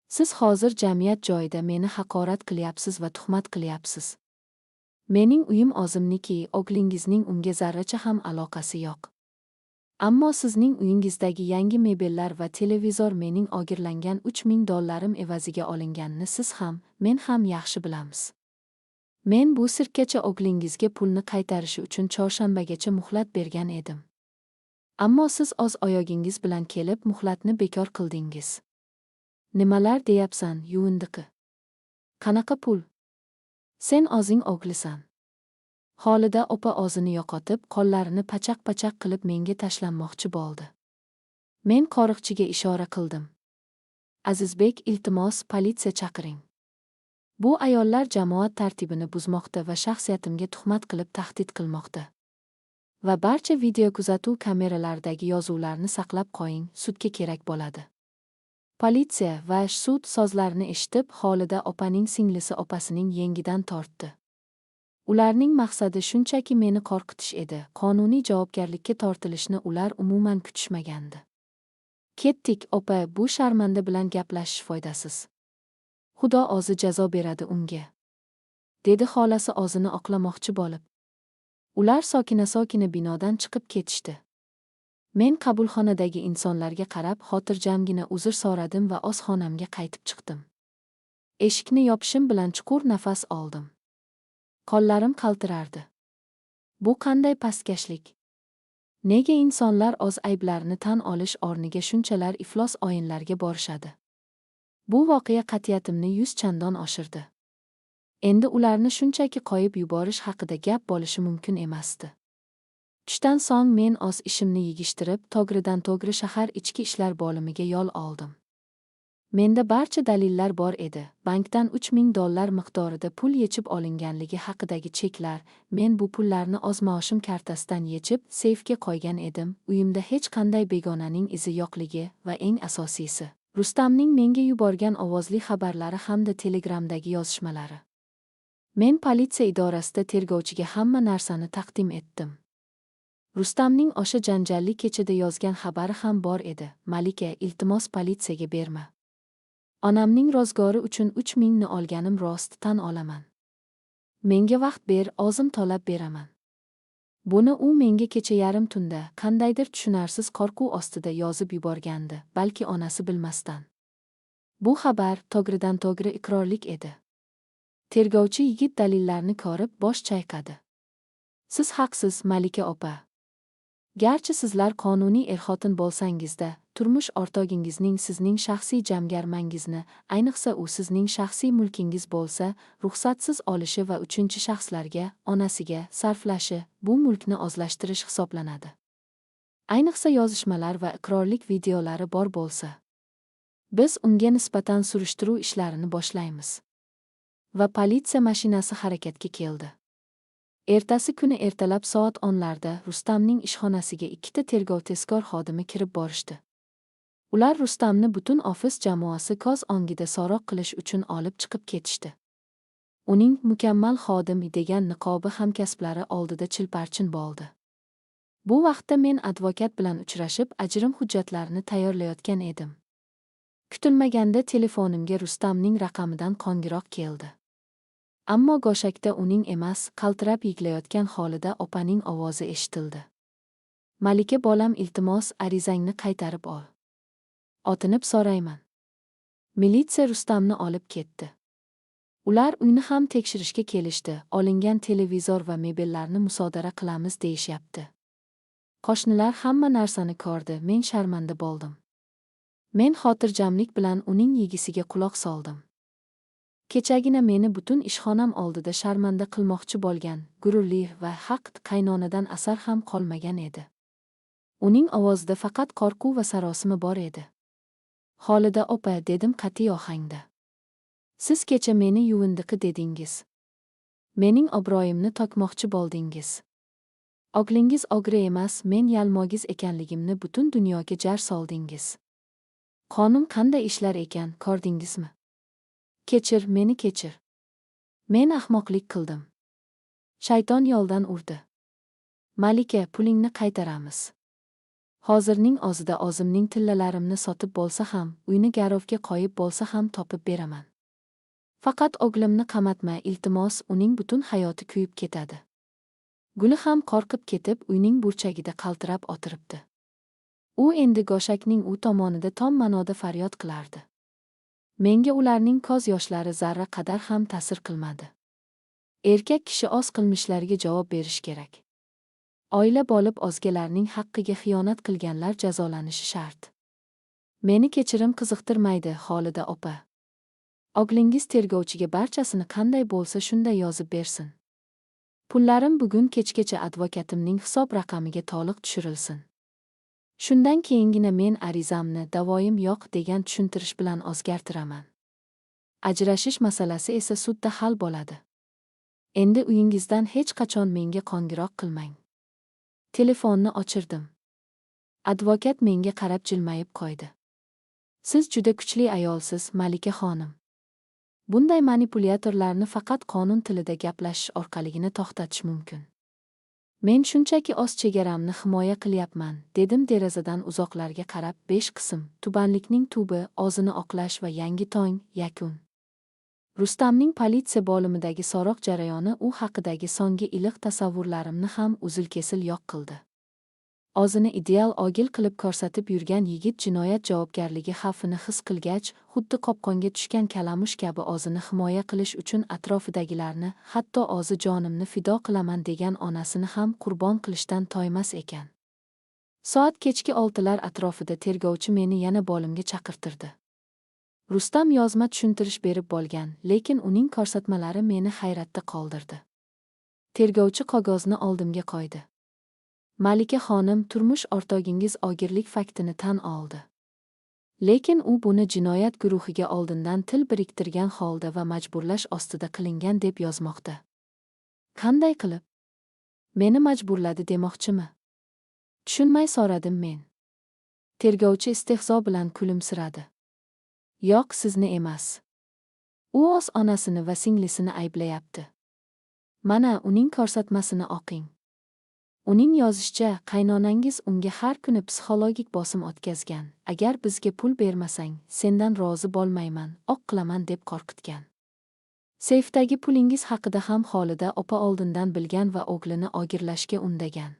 Speaker 2: Siz hozir jamiyat joyida meni haqorat qilyapsiz va tuhmat qilyapsiz. Mening uyim o'zimniki, o'g'lingizning unga zarracha ham aloqasi yo'q. Ammo sizning uyingizdagi yangi mebellar va televizor mening o'g'irlangan $3000 evaziga olinganini siz ham, men ham yaxshi bilamiz. Men bu sirkkacha o'g'lingizga pulni qaytarishi uchun chorshanbagacha muhlat bergan edim. Ammo siz o'z oyog'ingiz bilan kelib muhlatni bekor qildingiz. Nimalar deyapsan, yuvindiqi? Qanaqa pul? Sen o'zing o'g'lisan. Xolida opa o'zini yo'qotib, qo'llarini pachaq-pachaq qilib menga tashlanmoqchi bo'ldi. Men qo'riqchiga ishora qildim. Azizbek, iltimos, politsiya chaqiring. Bu ayollar jamoat tartibini buzmoqda va shaxsiyatimga tuhmat qilib tahdid qilmoqda. Va barcha videokuzatuv kameralaridagi yozuvlarni saqlab qo'ying, sudga kerak bo'ladi. Politsiya va sud so'zlarini eshitib, Xolida opaning singlisi opasining yengidan tortdi. Ularning maqsadi shunchaki meni qo'rqitish edi. Qonuniy javobgarlikka tortilishni ular umuman kutishmagandi. Ketdik, opa, bu sharmanda bilan gaplashish foydasiz. Xudo o'zi jazo beradi unga, dedi xolasi o'zini oqlamoqchi bo'lib. Ular sokina-sokina binodan chiqib ketishdi. Men qabulxonadagi insonlarga qarab, xotirjamgina uzr so'radim va o'z xonamga qaytib chiqdim. Eshikni yopishim bilan chuqur nafas oldim. Qo'llarim qaltirardi. Bu qanday pastkashlik? Nega insonlar o'z ayblarini tan olish o'rniga shunchalar iflos o'yinlarga borishadi? Bu voqea qat'iyatimni 100 chandon oshirdi. Endi ularni shunchaki qo'yib yuborish haqida gap bo'lishi mumkin emasdi. Tushdan so'ng men o'z ishimni yig'ishtirib, to'g'ridan-to'g'ri shahar ichki ishlar bo'limiga yo'l oldim. Menda barcha dalillar bor edi. Bankdan $3000 miqdorida pul yechib olinganligi haqidagi cheklar. Men bu pullarni o'z maoshim kartasidan yechib, seyfga qo'ygan edim. Uyimda hech qanday begonaning izi yo'qligi va eng asosiysi, Rustamning menga yuborgan ovozli xabarlari hamda Telegramdagi yozishmalari. Men politsiya idorasida tergovchiga hamma narsani taqdim etdim. Rustamning o'sha janjalli kechada yozgan xabari ham bor edi. Malika, iltimos politsiyaga berma. Onamning rozgori uchun 3000 ni olganim rost, tan olaman. Menga vaqt ber, o'zim to'lab beraman. Buni u menga kecha yarim tunda qandaydir tushunarsiz qo'rquv ostida yozib yuborgandi, balki onasi bilmasdan. Bu xabar to'g'ridan-to'g'ri iqrorlik edi. Tergovchi yigit dalillarni ko'rib bosh chayqadi. Siz haqsiz, Malika opa. Garchi sizlar qonuniy er-xotin bo'lsangizda, turmush o'rtog'ingizning sizning shaxsiy jamg'armangizni, ayniqsa u sizning shaxsiy mulkingiz bo'lsa, ruxsatsiz olishi va uchinchi shaxslarga, onasiga sarflashi bu mulkni o'zlashtirish hisoblanadi. Ayniqsa yozishmalar va iqrorlik videolari bor bo'lsa. Biz unga nisbatan surishtiruv ishlarini boshlaymiz. Va politsiya mashinasi harakatga keldi. Ertasi kuni ertalab soat 10larda Rustamning ishxonasiga ikkita tergov-tezkor xodimi kirib borishdi. Ular Rustamni butun ofis jamoasi ko'z o'ngida so'roq qilish uchun olib chiqib ketishdi. Uning mukammal xodim degan niqobi hamkasblari oldida chilparchin bo'ldi. Bu vaqtda men advokat bilan uchrashib, ajrim hujjatlarini tayyorlayotgan edim. Kutilmaganda telefonimga Rustamning raqamidan qo'ng'iroq keldi. Ammo go'shakda uning emas, qaltirab yig'layotgan Xolida opaning ovozi eshitildi. Malika bolam, iltimos, arizangni qaytarib ol. Otinib so'rayman. Militsiya Rustamni olib ketdi. Ular uyni ham tekshirishga kelishdi. Olingan televizor va mebellarni musodara qilamiz deyishyapti. Qo'shnilar hamma narsani ko'rdi. Men sharmanda bo'ldim. Men xotirjamlik bilan uning yigisiga quloq soldim. Kechagina meni butun ishxonam oldida sharmanda qilmoqchi bo'lgan gururli va haq qaynonadan asar ham qolmagan edi. Uning ovozida faqat qo'rquv va sarosima bor edi. Xolida opa, dedim qat'iy ohangda. Siz kecha meni yuvindiqi dedingiz. Mening obro'yimni to'kmoqchi bo'ldingiz. Oglingiz ogri emas, men yalmogiz ekanligimni butun dunyoga jar soldingiz. Qonun qanday ishlar ekan, ko'rdingizmi? Kechir, meni kechir. Men ahmoqlik qildim. Shayton yo'ldan urdi. Malika, pulingni qaytaramiz. Hozirning o'zida o'zimning tillalarimni sotib bo'lsa ham, uyni garovga qo'yib bo'lsa ham topib beraman. Faqat o'g'limni qamatma, iltimos, uning butun hayoti kuyib ketadi. Guli ham qo'rqib ketib, uyning burchagida qaltirab o'tiribdi. U endi go'shakning u tomonida tom ma'noda faryod qilardi. Menga ularning ko'z yoshlari zarra qadar ham ta'sir qilmadi. Erkak kishi o'z qilmishlariga javob berish kerak. Oila bo'lib o'zgalarning haqqiga xiyonat qilganlar jazolanishi shart. Meni kechirim qiziqtirmaydi, Xolida opa. O'g'lingiz tergovchiga barchasini qanday bo'lsa shunday yozib bersin. Pullarim bugun kechgacha advokatimning hisob raqamiga to'liq tushirilsin. Shundan keyingina men arizamni davoyim yo'q degan tushuntirish bilan o'zgartiraman. Ajrashish masalasi esa sudda hal bo'ladi. Endi uyingizdan hech qachon menga qo'ng'iroq qilmang. Telefonni o'chirdim. Advokat menga qarab jilmayib qo'ydi. Siz juda kuchli ayolsiz, Malika xonim. Bunday manipulyatorlarni faqat qonun tilida gaplashish orqaligina to'xtatish mumkin. Men shunchaki o'z chegaramni himoya qilyapman, dedim derazadan uzoqlarga qarab. 5 qism. Tubanlikning tubi, o'zini oqlash va yangi tong, yakun. Rustamning politsiya bo'limidagi so'roq jarayoni u haqidagi so'nggi iliq tasavvurlarimni ham uzil-kesil yo'q qildi. O'zini ideal o'g'il qilib ko'rsatib yurgan yigit jinoyat javobgarligi xavfini his qilgach, xuddi qopqonga tushgan kalamush kabi o'zini himoya qilish uchun atrofidagilarni, hatto o'zi jonimni fido qilaman degan onasini ham qurbon qilishdan toymas ekan. Soat kechki 6lar atrofida tergovchi meni yana bo'limga chaqirtirdi. Rustam yozma tushuntirish berib bo'lgan, lekin uning ko'rsatmalari meni hayratda qoldirdi. Tergovchi qog'ozni oldimga qo'ydi. Malika xonim, turmush o'rtog'ingiz o'g'irlik faktini tan oldi. Lekin u buni jinoyat guruhiga oldindan til biriktirgan holda va majburlash ostida qilingan deb yozmoqda. Qanday qilib? Meni majburladi demoqchimi? Tushunmay so'radim men. Tergovchi istehzo bilan kulimsiradi. Yo'q, sizni emas. U o'z onasini va singlisini ayblayapti. Mana uning ko'rsatmasini o'qing. Uning yozishicha, qaynonangiz unga har kuni psixologik bosim o'tkazgan. Agar bizga pul bermasang, sendan rozi bo'lmayman, oq qilaman deb qo'rqitgan. Seyfdagi pulingiz haqida ham Xolida opa oldindan bilgan va o'g'lini o'g'irlashga undagan.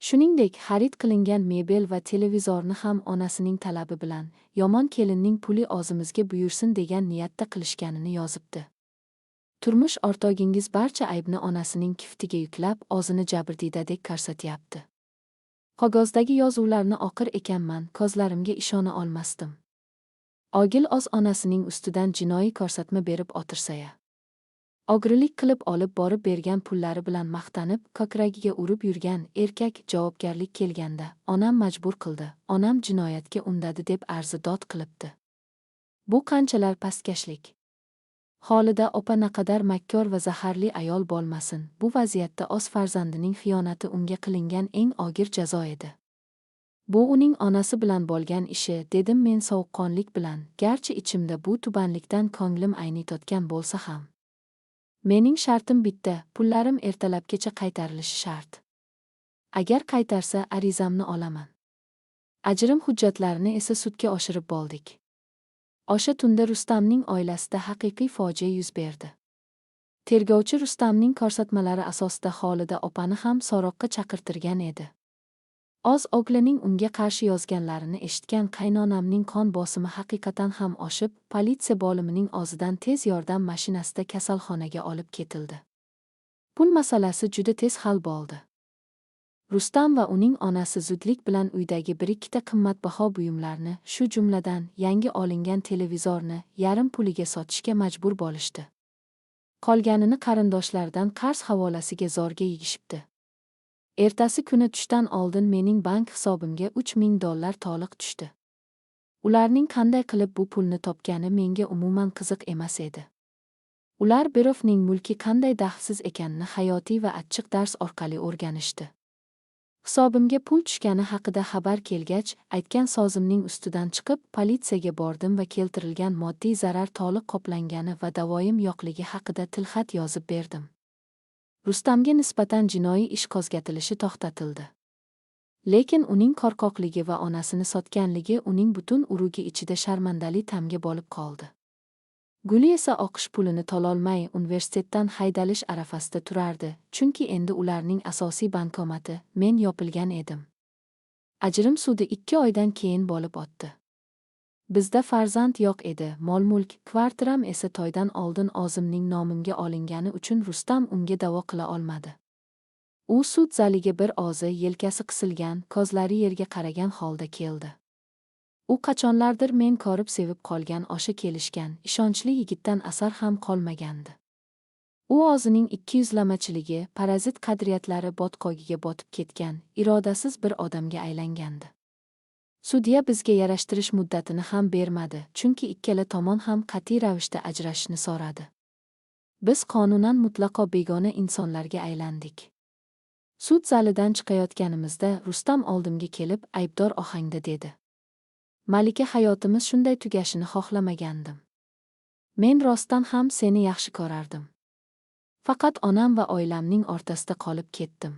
Speaker 2: Shuningdek, xarid qilingan mebel va televizorni ham onasining talabi bilan, yomon kelinning puli o'zimizga buyursin degan niyatda qilishganini yozibdi. Turmush o'rtog'ingiz barcha aybni onasining kiftiga yuklab, o'zini jabrdiydadek ko'rsatyapti. Qog'ozdagi yozuvlarni o'qir ekanman, ko'zlarimga ishona olmasdim. O'g'il o'z onasining ustidan jinoiy ko'rsatma berib o'tirsa-ya. O'g'rilik qilib olib borib bergan pullari bilan maqtanib, ko'kragiga urib yurgan erkak javobgarlik kelganda, onam majbur qildi, onam jinoyatga undadi deb arzi-dod qilibdi. Bu qanchalar pastkashlik. Xolida opa naqadar makkor va zaharli ayol bo'lmasin, bu vaziyatda o'z farzandining xiyonati unga qilingan eng og'ir jazo edi. Bu uning onasi bilan bo'lgan ishi, dedim men sovuqqonlik bilan, garchi ichimda bu tubanlikdan ko'nglim aynitotgan bo'lsa ham. Mening shartim bitta, pullarim ertalabgacha qaytarilishi shart. Agar qaytarsa, arizamni olaman. Ajrim hujjatlarini esa sudga oshirib bo'ldik. O'sha tunda Rustamning oilasida haqiqiy fojia yuz berdi. Tergovchi Rustamning ko'rsatmalari asosida Xolida opani ham so'roqqa chaqirtirgan edi. Oz o'g'lining unga qarshi yozganlarini eshitgan qaynonamning qon bosimi haqiqatan ham oshib, politsiya bo'limining o'zidan tez yordam mashinasida kasalxonaga olib ketildi. Pul masalasi juda tez hal bo'ldi. Rustam va uning onasi zudlik bilan uydagi bir-ikkita qimmatbaho buyumlarni, shu jumladan yangi olingan televizorni yarim puliga sotishga majbur bo'lishdi. Qolganini qarindoshlaridan qarz havolasiga zorga yig'ishibdi. Ertasi kuni tushdan oldin mening bank hisobimga $3000 soliq tushdi. Ularning qanday qilib bu pulni topgani menga umuman qiziq emas edi. Ular Berovning mulki qanday daxlsiz ekanini hayotiy va achchiq dars orqali o'rganishdi. Hisobimga pul tushgani haqida xabar kelgach, aytgan sozimning ustidan chiqib, politsiyaga bordim va keltirilgan moddiy zarar to'liq qoplangani va davoyim yo'qligi haqida tilxat yozib berdim. Rustamga nisbatan jinoiy ish qo'zg'atilishi to'xtatildi. Lekin uning qo'rqoqligi va onasini sotganligi uning butun urugi ichida sharmandali tamga bo'lib qoldi. Guli esa o'qish pulini to'lolmay universitetdan haydalish arafasida turardi, chunki endi ularning asosiy bankomati men yopilgan edim. Ajrim sudi 2 oydan keyin bo'lib o'tdi. Bizda farzand yo'q edi, mol-mulk, kvartiram esa to'ydan oldin o'zimning nomimga olingani uchun Rustam unga da'vo qila olmadi. U sud zaliga bir ozi yelkasi qisilgan, ko'zlari yerga qaragan holda keldi. U qachonlardir men ko'rib sevib qolgan o'sha kelishgan, ishonchli yigitdan asar ham qolmagandi. U o'zining ikkiyuzlamachiligi, parazit qadriyatlari botqogiga botib ketgan, irodasiz bir odamga aylangandi. Sudya bizga yarashtirish muddatini ham bermadi, chunki ikkala tomon ham qat'iy ravishda ajrashishni so'radi. Biz qonunan mutlaqo begona insonlarga aylandik. Sud zalidan chiqayotganimizda Rustam oldimga kelib, aybdor ohangda dedi: Malika, hayotimiz shunday tugashini xohlamagandim. Men rostdan ham seni yaxshi ko'rardim. Faqat onam va oilamning o'rtasida qolib ketdim.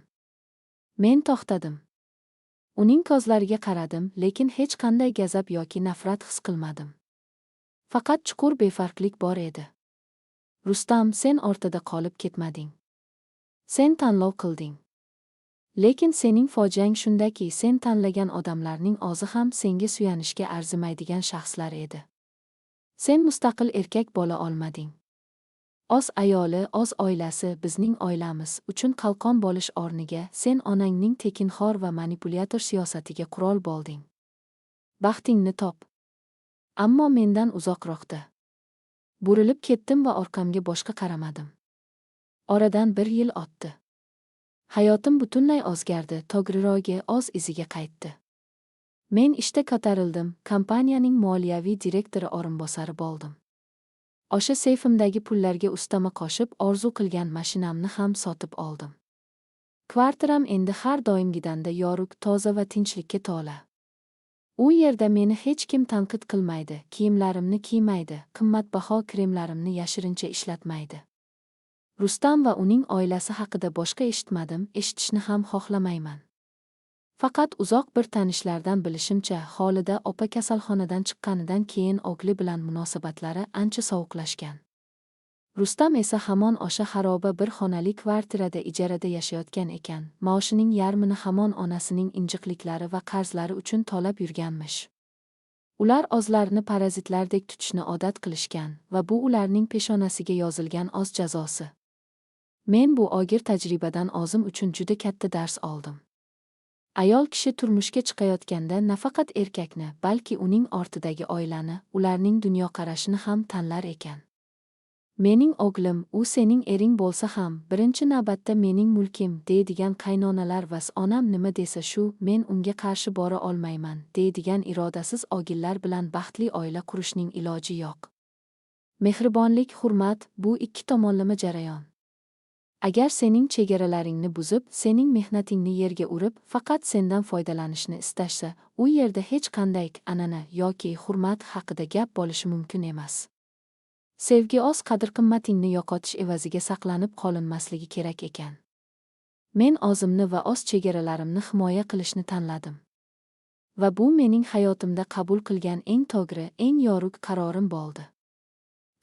Speaker 2: Men to'xtadim. Uning ko'zlariga qaradim, lekin hech qanday gazab yoki nafrat his qilmadim. Faqat chuqur befarqlik bor edi. Rustam, sen o'rtada qolib ketmading. Sen tanlov qilding. Lekin sening fojiang shundaki, sen tanlagan odamlarning o'zi ham senga suyanishga arzimaydigan shaxslar edi. Sen mustaqil erkak bo'la olmading. Oz ayoli, oz oilasi, bizning oilamiz uchun qalqon bo'lish o'rniga sen onangning tekinxo'r va manipulyator siyosatiga qurol bo'lding. Baxtingni top. Ammo mendan uzoqroqda. Burilib ketdim va orqamga boshqa qaramadim. Oradan 1 yil o'tdi. Hayotim butunlay o'zgardi, to'g'rirog'i o'z iziga qaytdi. Men ishda ko'tarildim, kompaniyaning moliyaviy direktori o'rinbosari bo'ldim. O'sha seyfimdagi pullarga ustama qo'shib, orzu qilgan mashinamni ham sotib oldim. Kvartiram endi har doimgidanda yorug', toza va tinchlikka to'la. U yerda meni hech kim tanqid qilmaydi, kiyimlarimni kiymaydi, qimmatbaho kremlarimni yashirincha ishlatmaydi. Rustam va uning oilasi haqida boshqa eshitmadim, eshitishni ham xohlamayman. Faqat uzoq bir tanishlardan bilishimcha, Xolida opa kasalxonadan chiqqanidan keyin o'g'li bilan munosabatlari ancha sovuqlashgan. Rustam esa hamon o'sha xaroba bir xonali kvartirada ijarada yashayotgan ekan, maoshining yarmini hamon onasining injiqliklari va qarzlari uchun to'lab yurganmish. Ular o'zlarini parazitlardek tutishni odat qilishgan va bu ularning peshonasiga yozilgan o'z jazosi. Men bu og'ir tajribadan o'zim uchun juda katta dars oldim. Ayol kishi turmushga chiqayotganda nafaqat erkakni, balki uning ortidagi oilani, ularning dunyoqarashini ham tanlar ekan. Mening o'g'lim, u sening ering bo'lsa ham, birinchi navbatda mening mulkim, deydigan qaynonalar va onam nima desa shu, men unga qarshi bora olmayman, deydigan irodasiz o'g'illar bilan baxtli oila qurishning iloji yo'q. Mehribonlik, hurmat, bu ikki tomonlama jarayon. Agar sening chegaralaringni buzib, sening mehnatingni yerga urib, faqat sendan foydalanishni istashsa, u yerda hech qanday an'ana yoki hurmat haqida gap bo'lishi mumkin emas. Sevgi o'z qadr-qimmatingni yo'qotish evaziga saqlanib qolinmasligi kerak ekan. Men o'zimni va o'z chegaralarimni himoya qilishni tanladim. Va bu mening hayotimda qabul qilgan eng to'g'ri, eng yorug' qarorim bo'ldi.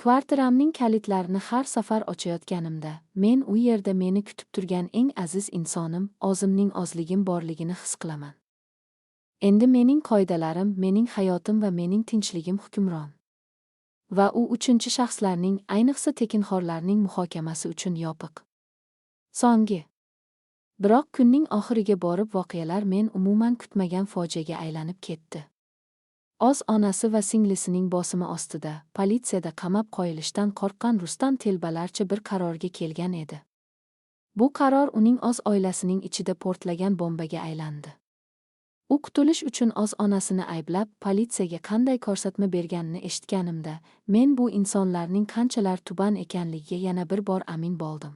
Speaker 2: Kvartiramning kalitlarini har safar ochayotganimda, men u yerda meni kutib turgan eng aziz insonim, o'zimning ozligim borligini his qilaman. Endi mening qoidalarim, mening hayotim va mening tinchligim hukmron. Va u uchinchi shaxslarning, ayniqsa tekinxo'rlarning muhokamasi uchun yopiq. Songi. Biroq kunning oxiriga borib voqealar men umuman kutmagan fojiaga aylanib ketdi. Oz onasi va singlisining bosimi ostida, politsiyada qamab qo'yilishdan qo'rqqan Rustam telbalarcha bir qarorga kelgan edi. Bu qaror uning Oz oilasining ichida portlagan bombaga aylandi. U qutulish uchun Oz onasini ayblab, politsiyaga qanday ko'rsatma berganini eshitganimda, men bu insonlarning qanchalar tuban ekanligiga yana bir bor amin bo'ldim.